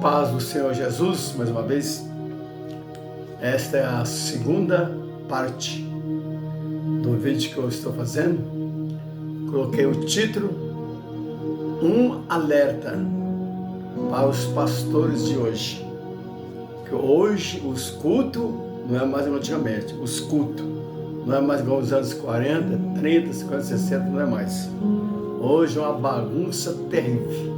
Paz do Senhor Jesus, mais uma vez. Esta é a segunda parte do vídeo que eu estou fazendo. Coloquei o título: Um alerta para os pastores de hoje. Que hoje os cultos não é mais como antigamente. Os cultos não é mais igual aos anos 40, 30, 50, 60, não é mais. Hoje é uma bagunça terrível.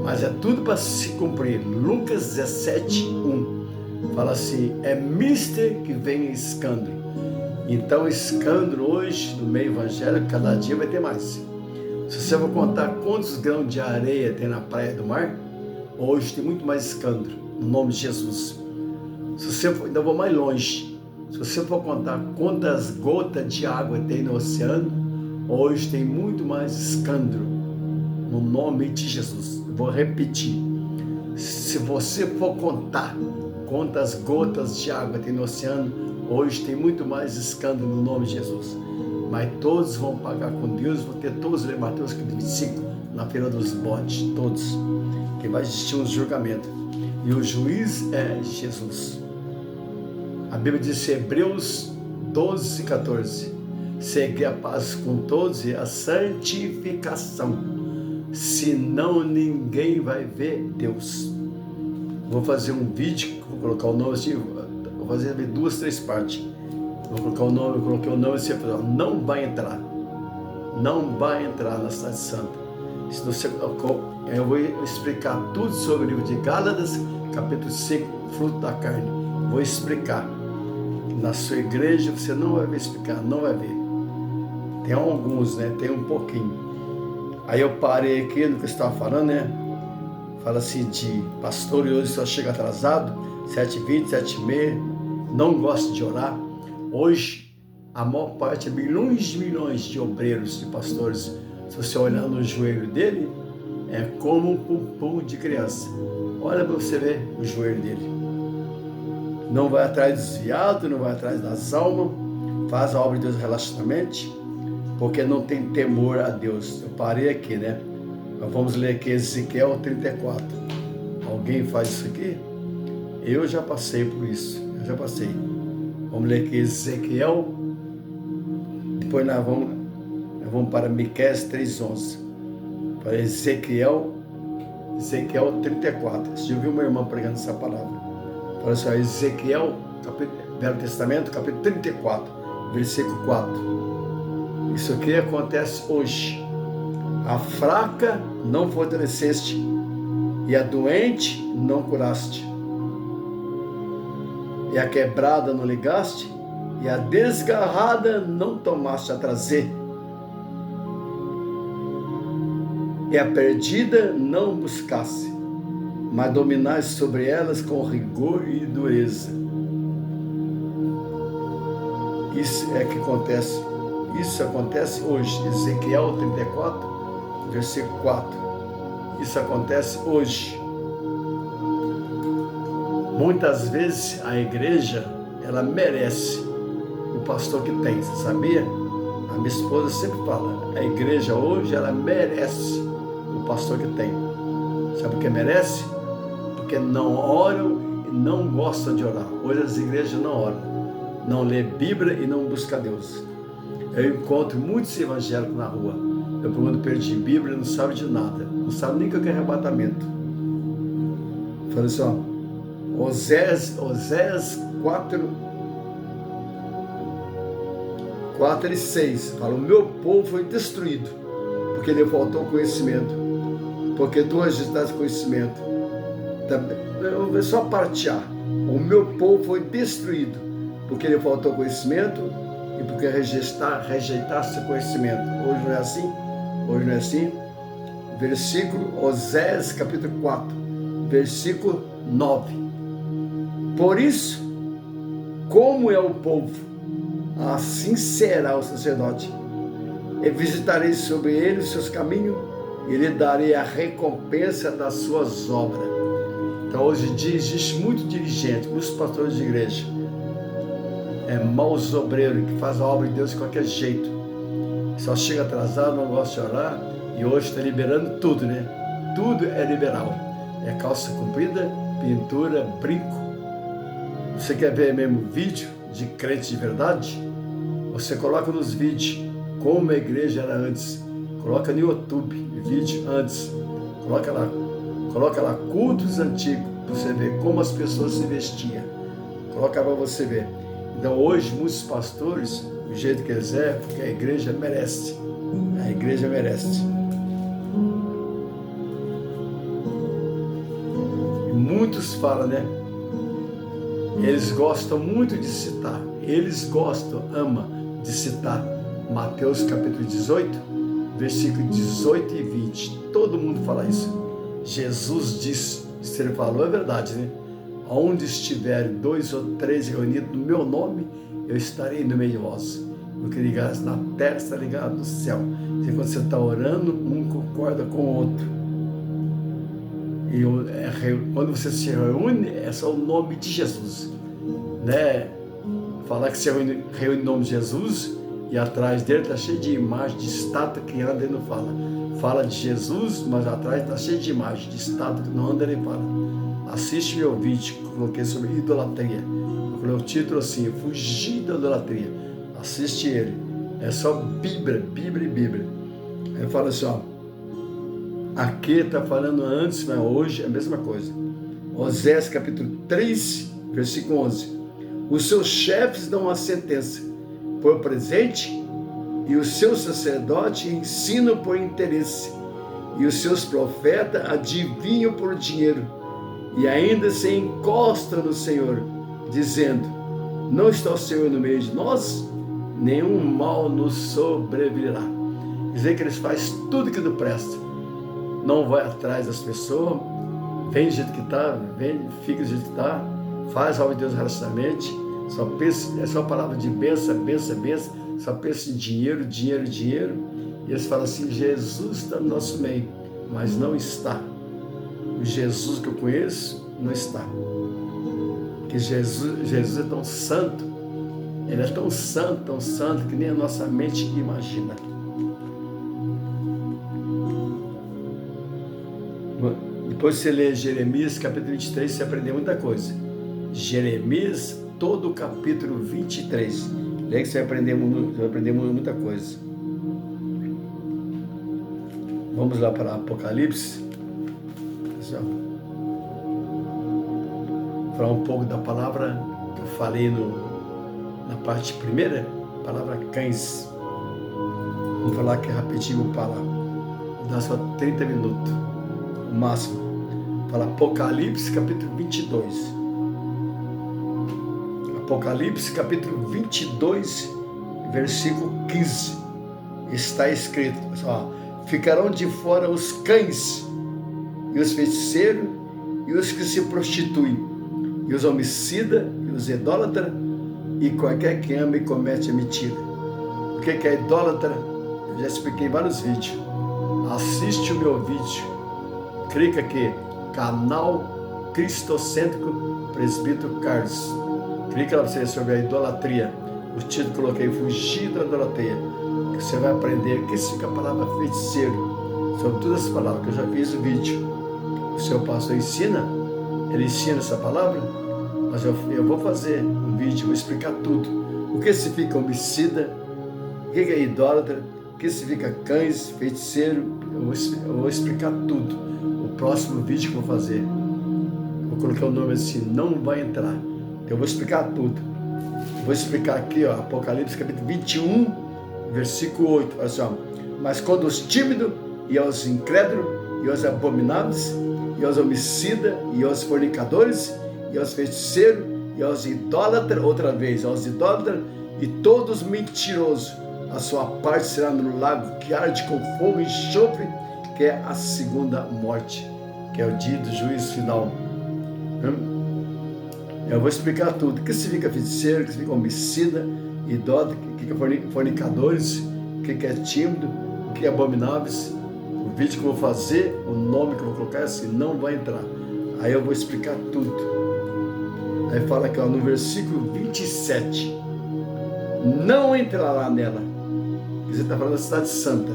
Mas é tudo para se cumprir. Lucas 17:1 fala assim: é mister que vem escândalo. Então, escândalo hoje no meio evangélico, cada dia vai ter mais. Se você for contar quantos grãos de areia tem na praia do mar, hoje tem muito mais escândalo, no nome de Jesus. Se você for, ainda vou mais longe, se você for contar quantas gotas de água tem no oceano, hoje tem muito mais escândalo, no nome de Jesus. Vou repetir: se você for contar quantas gotas de água tem no oceano, hoje tem muito mais escândalo, no nome de Jesus. Mas todos vão pagar com Deus, vão ter todos, Mateus 25, na fila dos bodes, todos, que vai existir um julgamento, e o juiz é Jesus. A Bíblia diz em Hebreus 12:14: segui a paz com todos e a santificação, senão ninguém vai ver Deus. Vou fazer um vídeo, vou colocar o nome assim, vou fazer 2, 3 partes. Vou colocar o nome, eu coloquei o nome assim: não vai entrar na Cidade Santa. Se você, eu vou explicar tudo sobre o livro de Gálatas, capítulo 5, fruto da carne. Vou explicar. Na sua igreja você não vai ver explicar, não vai ver. Tem alguns, né? Tem um pouquinho. Aí eu parei aqui no que eu estava falando, né? Fala assim de pastor e hoje só chega atrasado, 7h20, 7h30, não gosta de orar. Hoje, a maior parte, milhões de obreiros, de pastores, se você olhar no joelho dele, é como um pumpum de criança. Olha para você ver o joelho dele. Não vai atrás dos desviados, não vai atrás das almas, faz a obra de Deus relaxadamente, porque não tem temor a Deus. Eu parei aqui, né? Mas vamos ler aqui Ezequiel 34. Alguém faz isso aqui? Eu já passei por isso. Vamos ler aqui Ezequiel. Depois nós vamos para Miqueias 3:11. Para Ezequiel 34. Você já ouviu uma irmã pregando essa palavra? Fala assim: Ezequiel, Velho Testamento, capítulo 34, versículo 4. Isso aqui acontece hoje. A fraca não fortaleceste, e a doente não curaste, e a quebrada não ligaste, e a desgarrada não tomaste a trazer, e a perdida não buscasse, mas dominaste sobre elas com rigor e dureza. Isso é que acontece. Isso acontece hoje. Ezequiel 34, versículo 4. Isso acontece hoje. Muitas vezes a igreja, ela merece o pastor que tem, você sabia? A minha esposa sempre fala: a igreja hoje, ela merece o pastor que tem. Sabe por que merece? Porque não oram e não gostam de orar. Hoje as igrejas não oram, não lê Bíblia e não buscam Deus. Eu encontro muitos evangélicos na rua. Eu pergunto para ele de Bíblia, não sabe de nada, não sabe nem o que é arrebatamento. Falei assim, ó, Oséias 4:6 fala: o meu povo foi destruído porque lhe faltou conhecimento, porque tu rejeitaste conhecimento. Eu vou só partear: o meu povo foi destruído porque lhe faltou conhecimento e porque rejeitaste conhecimento. Hoje não é assim? Versículo Oséias capítulo 4, versículo 9. Por isso, como é o povo, assim será o sacerdote. E visitarei sobre ele os seus caminhos, e lhe darei a recompensa das suas obras. Então, hoje em dia, existe muito dirigente, muitos pastores de igreja, maus obreiros, que fazem a obra de Deus de qualquer jeito. Só chega atrasado, não gosta de orar, e hoje está liberando tudo, né? Tudo é liberal. É calça comprida, pintura, brinco. Você quer ver mesmo vídeo de crente de verdade? Você coloca nos vídeos como a igreja era antes. Coloca no YouTube, vídeo antes. Coloca lá cultos antigos, para você ver como as pessoas se vestiam. Coloca para você ver. Então hoje muitos pastores, do jeito que eles é, porque a igreja merece. A igreja merece. E muitos falam, né? Eles gostam muito de citar. Amam de citar Mateus capítulo 18, versículo 18 e 20. Todo mundo fala isso. Jesus disse, se ele falou, é verdade, né? Onde estiverem 2 ou 3 reunidos no meu nome, eu estarei no meio de vós. O que ligares na terra está ligado no céu. E quando você está orando, um concorda com o outro. E quando você se reúne, é só o nome de Jesus, né? Falar que se reúne em nome de Jesus e atrás dele está cheio de imagem, de estátua que anda e não fala. Fala de Jesus, mas atrás está cheio de imagem, de estátua que não anda e nem fala. Assiste meu vídeo que eu coloquei sobre idolatria. Eu coloquei o título assim, Fugir da idolatria. Assiste ele. É só Bíblia. Aí fala assim, ó. Aqui está falando antes, mas hoje é a mesma coisa. Oséias capítulo 3, versículo 11. Os seus chefes dão a sentença por presente, e os seus sacerdotes ensinam por interesse, e os seus profetas adivinham por dinheiro, e ainda se encostam no Senhor, dizendo, não está o Senhor no meio de nós? Nenhum mal nos sobrevirá. Quer dizer que eles fazem tudo que não presta. Não vai atrás das pessoas, vem do jeito que está, fica do jeito que está, faz a obra de Deus relacionamento, só pensa, é só palavra de benção, só pensa em dinheiro, e eles falam assim, Jesus está no nosso meio, mas não está. O Jesus que eu conheço não está. Porque Jesus é tão santo, ele é tão santo, que nem a nossa mente imagina. Depois você lê Jeremias capítulo 23, você aprendeu muita coisa. Jeremias, todo o capítulo 23. Lê que você vai aprender muita coisa. Vamos lá para Apocalipse. Vou falar um pouco da palavra que eu falei na parte primeira, a palavra cães. Vamos falar aqui rapidinho para dar só 30 minutos, o máximo. Fala Apocalipse capítulo 22. Apocalipse capítulo 22, versículo 15. Está escrito, pessoal, ficarão de fora os cães, e os feiticeiros, e os que se prostituem, e os homicidas, e os idólatras, e qualquer que ama e comete a mentira. O que é idólatra? Eu já expliquei em vários vídeos. Assiste o meu vídeo. Clica aqui, canal Cristocêntrico Presbítero Carlos. Clica lá para você sobre a idolatria. O título que coloquei, Fugir da idolatria. Você vai aprender o que significa a palavra feiticeiro. Sobre todas as palavras que eu já fiz o vídeo. O seu pastor ensina, ele ensina essa palavra, mas eu vou fazer um vídeo, vou explicar tudo. O que significa homicida, o que é idólatra, o que significa cães, feiticeiro, eu vou explicar tudo. O próximo vídeo que eu vou fazer, vou colocar o nome assim, não vai entrar. Eu vou explicar tudo. Vou explicar aqui, ó, Apocalipse capítulo 21, versículo 8. Olha só. Mas quando os tímidos e aos incrédulos e aos abomináveis e aos homicidas e aos fornicadores e aos feiticeiros e aos idólatras, outra vez, aos idólatras e todos mentirosos, a sua parte será no lago que arde com fogo e enxofre, que é a segunda morte. que é o dia do juízo final. Eu vou explicar tudo. O que significa feiticeiro, o que significa homicida, idólatra, o que é fornicadores, o que é tímido, o que é abomináveis. O vídeo que eu vou fazer, o nome que eu vou colocar, assim, não vai entrar. Aí eu vou explicar tudo. Aí fala aqui, ó, no versículo 27. Não entrará nela. Você está falando da cidade santa.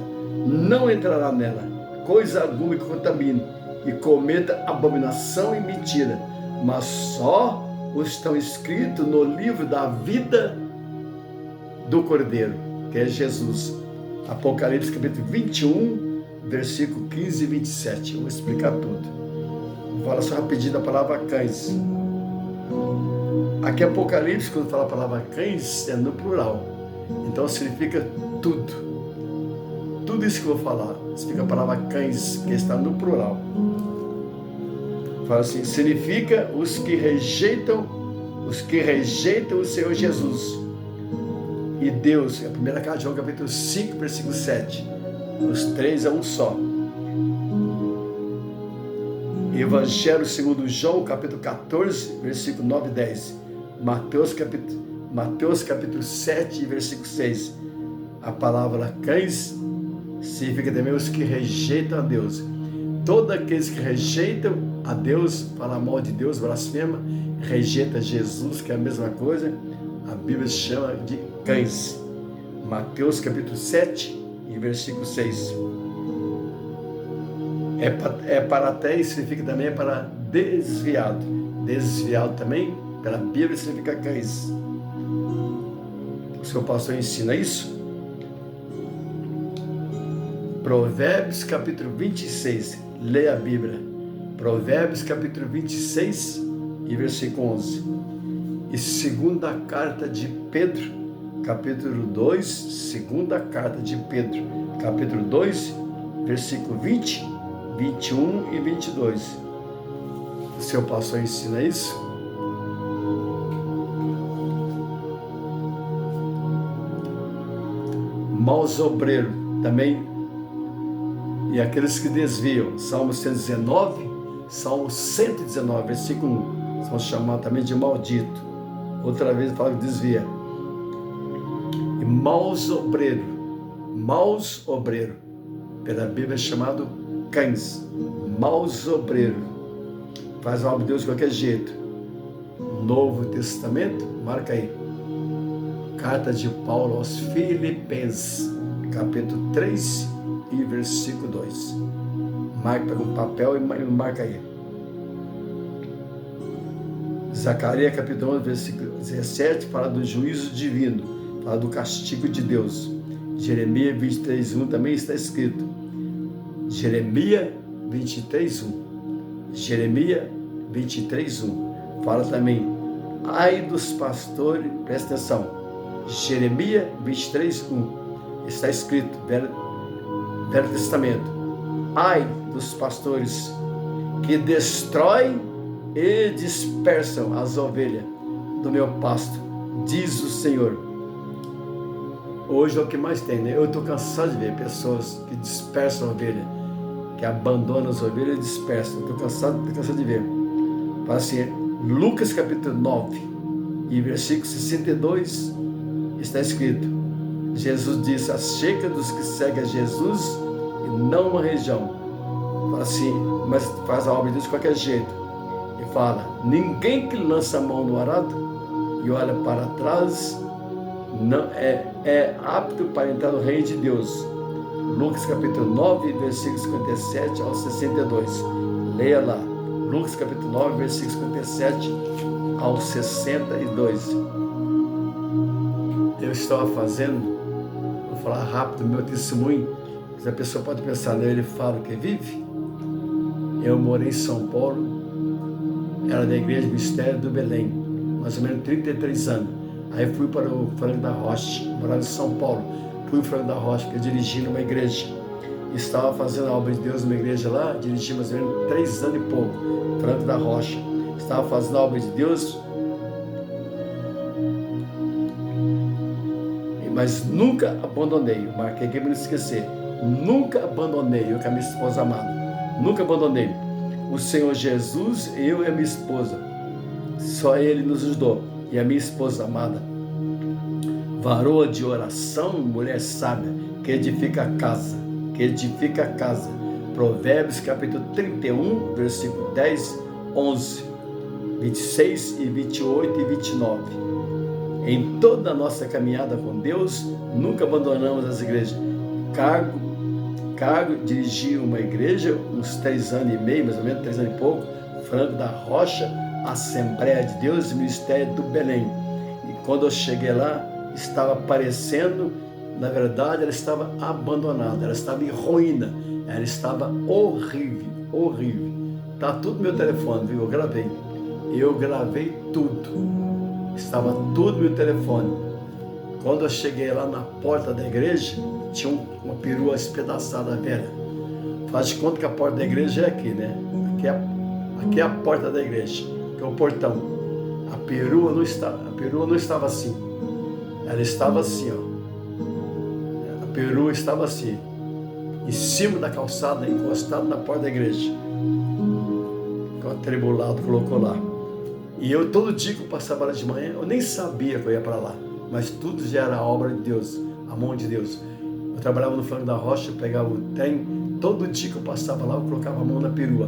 Não entrará nela coisa alguma que contamine e cometa abominação e mentira, mas só os estão escritos no livro da vida do Cordeiro, que é Jesus. Apocalipse capítulo 21, versículo 15 e 27. Eu vou explicar tudo. Vou falar só rapidinho da palavra cães. Aqui Apocalipse, quando fala a palavra cães, é no plural. Então significa tudo. Tudo isso que eu vou falar, significa a palavra cães, que está no plural. Fala assim, significa os que rejeitam o Senhor Jesus. E Deus, é a primeira carta de João, capítulo 5, versículo 7. Os três é um só. Evangelho segundo João, capítulo 14, versículo 9 e 10. Mateus capítulo 7, versículo 6. A palavra cães significa também os que rejeitam a Deus. Todos aqueles que rejeitam a Deus, falam mal de Deus, blasfema, rejeita Jesus, que é a mesma coisa, a Bíblia chama de cães. Mateus capítulo 7 e versículo 6. Paraté significa também para desviado. Desviado também, pela Bíblia, significa cães. O seu pastor ensina isso? Provérbios capítulo 26, leia a Bíblia. Provérbios capítulo 26 e versículo 11. E segunda carta de Pedro, capítulo 2, segunda carta de Pedro, capítulo 2, versículo 20, 21 e 22. O seu pastor ensina isso? Maus obreiros também, e aqueles que desviam. Salmo 119, Salmo 119, versículo 1. São chamados também de maldito. Outra vez fala que desvia. E maus obreiros, pela Bíblia é chamado cães. Maus obreiros. Faz a obra de Deus de qualquer jeito. Novo Testamento, marca aí. Carta de Paulo aos Filipenses, capítulo 3 e versículo 2. Marca com papel e marca aí. Zacarias capítulo 11, versículo 17, fala do juízo divino, fala do castigo de Deus. Jeremias 23:1 também está escrito. Jeremias 23:1. Jeremias 23:1. Fala também, ai dos pastores, presta atenção. Jeremias 23:1. Está escrito, Velho Testamento. Ai dos pastores que destroem e dispersam as ovelhas do meu pasto, diz o Senhor. Hoje é o que mais tem, né? Eu estou cansado de ver pessoas que dispersam a ovelha, que abandonam as ovelhas e dispersam. Eu estou cansado de ver. Fala assim, Lucas capítulo 9 e versículo 62 está escrito. Jesus disse, achega dos que seguem a Jesus e não uma região. Fala assim, mas faz a obra de Deus de qualquer jeito. E fala, ninguém que lança a mão no arado e olha para trás não é apto para entrar no reino de Deus. Lucas capítulo 9, versículos 57 ao 62. Leia lá. Lucas capítulo 9, versículos 57 ao 62. Eu estava fazendo, vou falar rápido, meu testemunho, porque a pessoa pode pensar, né? Ele fala que vive. Eu morei em São Paulo, era da Igreja do Mistério do Belém, mais ou menos 33 anos. Aí fui para o Franco da Rocha, morava em São Paulo. Fui para o Franco da Rocha, porque eu dirigi numa igreja. Estava fazendo a obra de Deus numa igreja lá, dirigi mais ou menos 3 anos e pouco, Franco da Rocha. Estava fazendo a obra de Deus, mas nunca abandonei. Eu marquei aqui para não esquecer. Nunca abandonei, eu com a minha esposa amada. Nunca abandonei. o Senhor Jesus, eu e a minha esposa. Só Ele nos ajudou. E a minha esposa amada, varoa de oração, mulher sábia, que edifica a casa, que edifica a casa. Provérbios capítulo 31, versículo 10, 11, 26 e 28 e 29. Em toda a nossa caminhada com Deus, nunca abandonamos as igrejas. Cargo dirigi uma igreja, uns 3 anos e meio, mais ou menos, 3 anos e pouco, Franco da Rocha, Assembleia de Deus e Ministério do Belém. E quando eu cheguei lá, estava aparecendo, na verdade, ela estava abandonada, ela estava em ruína, ela estava horrível, horrível. Está tudo no meu telefone, viu? Eu gravei tudo, estava tudo no meu telefone. Quando eu cheguei lá na porta da igreja, tinha uma perua espedaçada velha. Faz de conta que a porta da igreja é aqui, né? Aqui é a porta da igreja, que é o portão. A perua não estava assim. Ela estava assim, ó. A perua estava assim, em cima da calçada, encostado na porta da igreja. O atribulado colocou lá. E eu, todo dia que eu passava lá de manhã, eu nem sabia que eu ia para lá. Mas tudo já era obra de Deus, a mão de Deus. Eu trabalhava no Franco da Rocha, eu pegava o trem, todo dia que eu passava lá, eu colocava a mão na perua.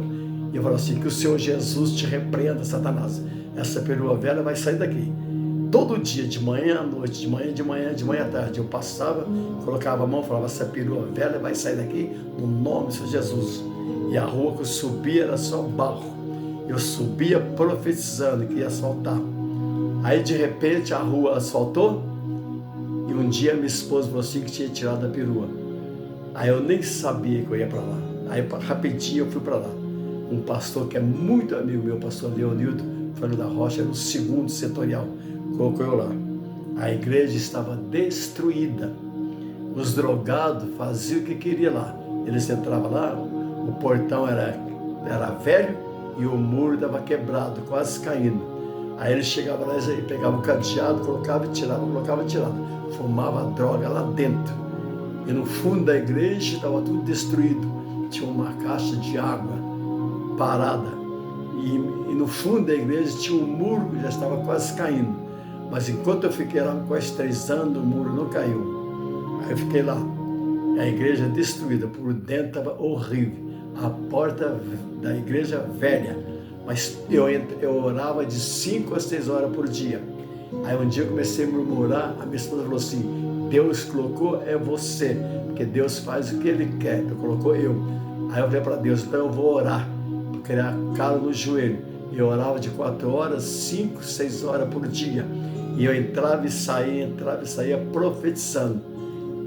E eu falava assim, que o Senhor Jesus te repreenda, Satanás. Essa perua velha vai sair daqui. Todo dia, de manhã à noite, de manhã à tarde, eu passava, colocava a mão, falava, essa perua velha vai sair daqui, no nome do Senhor Jesus. E a rua que eu subia era só barro. Eu subia profetizando que ia asfaltar. Aí de repente a rua asfaltou e um dia minha esposa falou assim que tinha tirado a perua. Aí eu nem sabia que eu ia para lá. Aí rapidinho eu fui para lá. Um pastor que é muito amigo meu, pastor Leonildo Franco da Rocha, era o 2º setorial, colocou eu lá. A igreja estava destruída. Os drogados faziam o que queriam lá. Eles entravam lá, o portão era velho e o muro estava quebrado, quase caindo. Aí ele chegava lá e pegava o cadeado, colocava e tirava, colocava e tirava. Fumava droga lá dentro. E no fundo da igreja estava tudo destruído. Tinha uma caixa de água parada. E no fundo da igreja tinha um muro que já estava quase caindo. Mas enquanto eu fiquei lá quase 3 anos, o muro não caiu. Aí eu fiquei lá. A igreja destruída, por dentro estava horrível. A porta da igreja velha. Mas eu orava de 5 a 6 horas por dia. Aí um dia eu comecei a murmurar, a minha esposa falou assim, Deus colocou é você, porque Deus faz o que Ele quer, Ele colocou eu. Aí eu falei para Deus, então eu vou orar, porque era calo no joelho. E eu orava de 4 horas, 5, 6 horas por dia. E eu entrava e saía profetizando.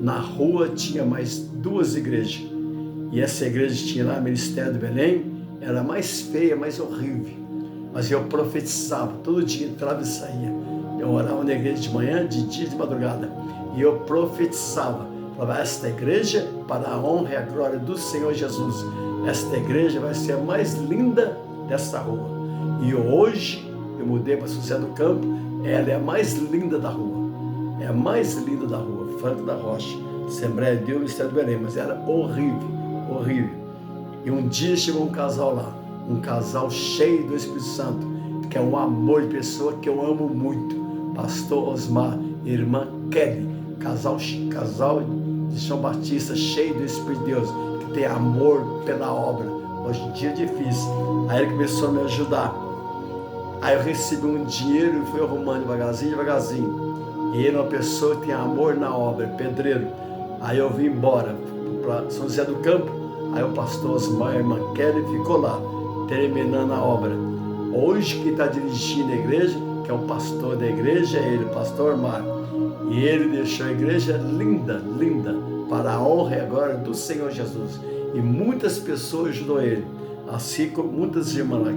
Na rua tinha mais 2 igrejas. E essa igreja tinha lá, Ministério do Belém, era mais feia, mais horrível. Mas eu profetizava, todo dia entrava e saía. Eu orava na igreja de manhã, de dia e de madrugada. E eu profetizava. Falava, esta igreja, para a honra e a glória do Senhor Jesus, esta igreja vai ser a mais linda dessa rua. E hoje, eu mudei para São José do Campo, ela é a mais linda da rua. É a mais linda da rua, Franco da Rocha. Assembleia de Deus, Ministério do Belém. Mas era horrível, horrível. E um dia chegou um casal lá, um casal cheio do Espírito Santo, que é um amor de pessoa que eu amo muito. Pastor Osmar e irmã Kelly, casal de São Batista, cheio do Espírito de Deus, que tem amor pela obra. Hoje em dia é difícil. Aí ele começou a me ajudar. Aí eu recebi um dinheiro e fui arrumando devagarzinho. E ele é uma pessoa que tem amor na obra, pedreiro. Aí eu vim embora para São José do Campo. Aí o pastor Osmar e a irmã Kelly ficou lá, terminando a obra. Hoje quem está dirigindo a igreja, que é o pastor da igreja, é ele, o pastor Osmar. E ele deixou a igreja linda, linda, para a honra e a glória do Senhor Jesus. E muitas pessoas ajudou ele. Assim como muitas irmãs lá,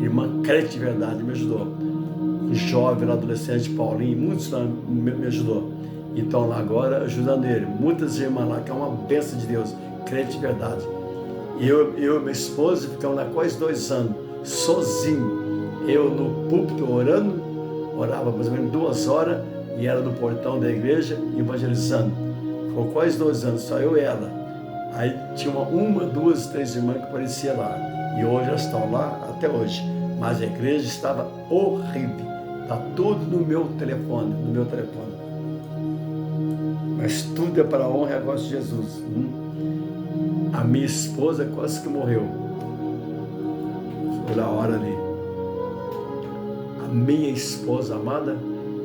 irmã crente de verdade me ajudou. Um jovem, adolescente, Paulinho, muitos lá me ajudou. Então lá agora ajudando ele. Muitas irmãs lá, que é uma bênção de Deus, crente de verdade. Eu e minha esposa ficamos lá quase 2 anos, sozinho. Eu no púlpito orava mais ou menos 2 horas, e ela no portão da igreja evangelizando. Ficou quase 2 anos, só eu e ela. Aí tinha uma, 2, 3 irmãs que apareciam lá. E hoje elas estão lá até hoje. Mas a igreja estava horrível. Está tudo no meu telefone, Mas tudo é para a honra e a glória de Jesus. A minha esposa quase que morreu. Foi a hora ali. A minha esposa amada,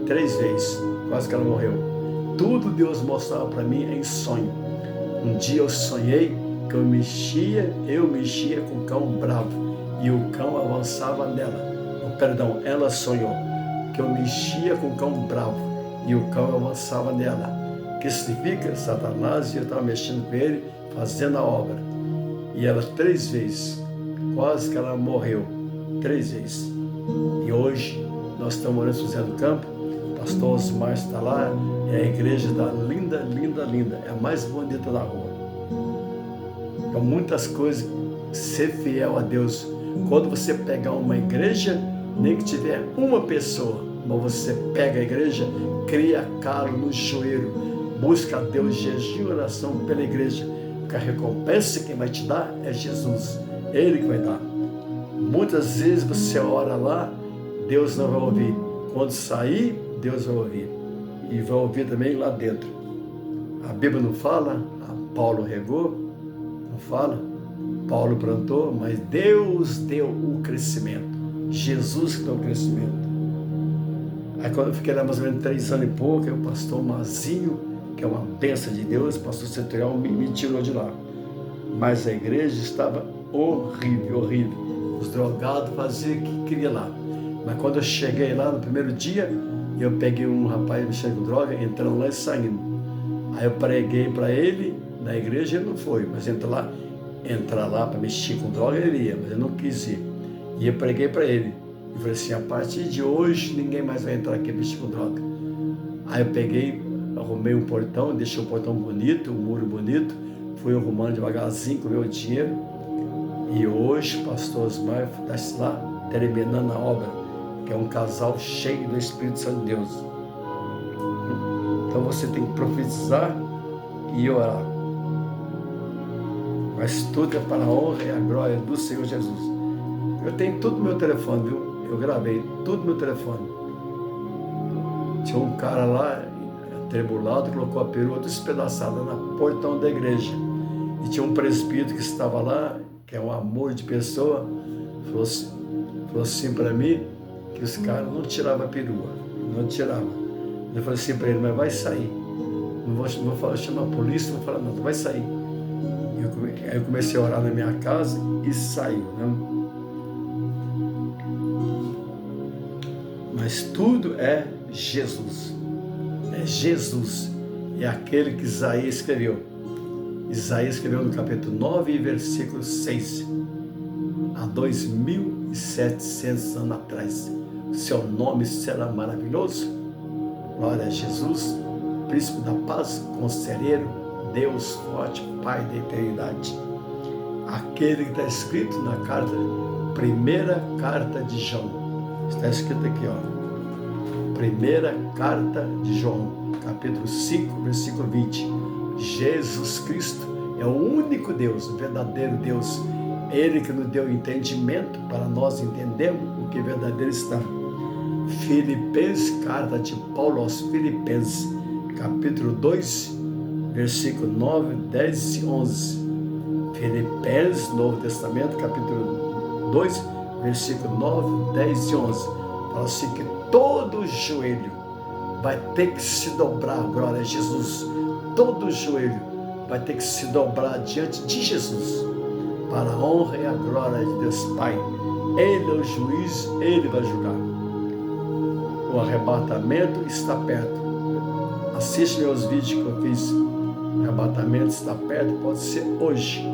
3 vezes, quase que ela morreu. Tudo Deus mostrava para mim em sonho. Um dia eu sonhei que eu mexia com o cão bravo e o cão avançava nela. Perdão, ela sonhou que eu mexia com o cão bravo e o cão avançava nela. Que significa Satanás, e eu estava mexendo com ele, fazendo a obra. E ela 3 vezes, quase que ela morreu, 3 vezes. E hoje nós estamos morando em São José do Campo, o pastor Osmar está lá, e a igreja está linda, linda, linda, é a mais bonita da rua. Então muitas coisas, ser fiel a Deus. Quando você pegar uma igreja, nem que tiver uma pessoa, mas você pega a igreja, cria calo no joelho, busca a Deus, jejum e oração pela igreja, porque a recompensa quem vai te dar é Jesus, Ele que vai dar. Muitas vezes você ora lá, Deus não vai ouvir. Quando sair, Deus vai ouvir. E vai ouvir também lá dentro. A Bíblia não fala, Paulo regou, não fala, Paulo plantou, mas Deus deu o crescimento. Jesus que deu o crescimento. Aí quando eu fiquei lá mais ou menos 3 anos e pouco, o pastor Mazinho, que é uma bênção de Deus, o pastor Centurião me tirou de lá. Mas a igreja estava horrível, horrível. Os drogados faziam o que queria lá. Mas quando eu cheguei lá no primeiro dia, eu peguei um rapaz mexendo com droga, entrando lá e saindo. Aí eu preguei para ele, na igreja ele não foi, mas entrar lá para mexer com droga ele ia, mas eu não quis ir. E eu preguei para ele. E falei assim, a partir de hoje ninguém mais vai entrar aqui mexer com droga. Aí eu peguei, arrumei um portão, deixei o portão bonito, o muro bonito, fui arrumando devagarzinho com o meu dinheiro. E hoje o pastor Osmar está lá terminando a obra, que é um casal cheio do Espírito Santo de Deus. Então você tem que profetizar e orar. Mas tudo é para a honra e a glória do Senhor Jesus. Eu tenho tudo no meu telefone, viu? Eu gravei tudo no meu telefone. Tinha um cara lá, atribulado, colocou a perua despedaçada no portão da igreja. E tinha um presbítero que estava lá, que é um amor de pessoa, falou assim para mim, que os caras não tiravam a perua, não tiravam. Eu falei assim para ele, mas vai sair. Não vou chamar a polícia, não vou falar nada, vai sair. Aí eu comecei a orar na minha casa e saiu, né? Mas tudo é Jesus. É Jesus. É aquele que Isaías escreveu. Isaías escreveu no capítulo 9, versículo 6. Há 2.700 anos atrás. Seu nome será maravilhoso. Glória a Jesus, príncipe da paz, conselheiro, Deus forte, Pai da eternidade. Aquele que está escrito na primeira carta de João. Está escrito aqui, primeira carta de João, capítulo 5, versículo 20. Jesus Cristo é o único Deus, o verdadeiro Deus. Ele que nos deu entendimento para nós entendermos o que verdadeiro está. Filipenses, carta de Paulo aos Filipenses, capítulo 2, versículo 9, 10 e 11. Filipenses, Novo Testamento, capítulo 2, versículo 9, 10 e 11. Fala assim que todo joelho vai ter que se dobrar, glória a Jesus. Todo joelho vai ter que se dobrar diante de Jesus, para a honra e a glória de Deus Pai. Ele é o juiz, Ele vai julgar. O arrebatamento está perto. Assiste meus vídeos que eu fiz. O arrebatamento está perto, pode ser hoje.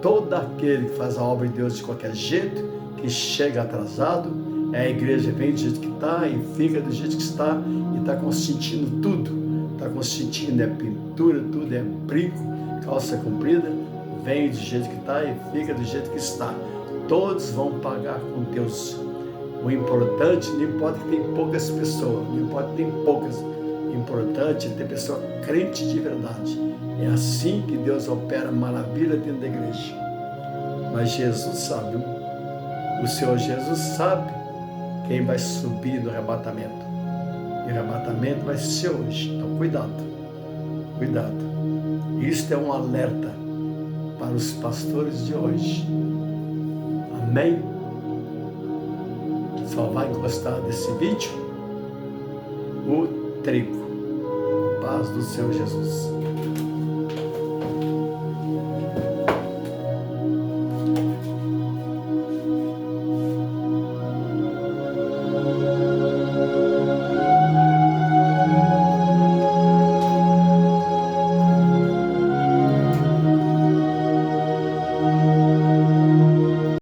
Todo aquele que faz a obra de Deus de qualquer jeito, que chega atrasado, a igreja vem do jeito que está e fica do jeito que está e está consentindo tudo. Está consentindo, é pintura, tudo é brinco, calça comprida, vem do jeito que está e fica do jeito que está. Todos vão pagar com Deus. O importante, não importa que tem poucas pessoas, não importa que tem poucas, o importante é ter pessoa crente de verdade. É assim que Deus opera maravilha dentro da igreja. Mas Jesus sabe, o Senhor Jesus sabe quem vai subir no arrebatamento. E o arrebatamento vai ser hoje. Então, cuidado, cuidado. Isto é um alerta para os pastores de hoje. Amém? Só vai gostar desse vídeo o trigo. Paz do Senhor Jesus.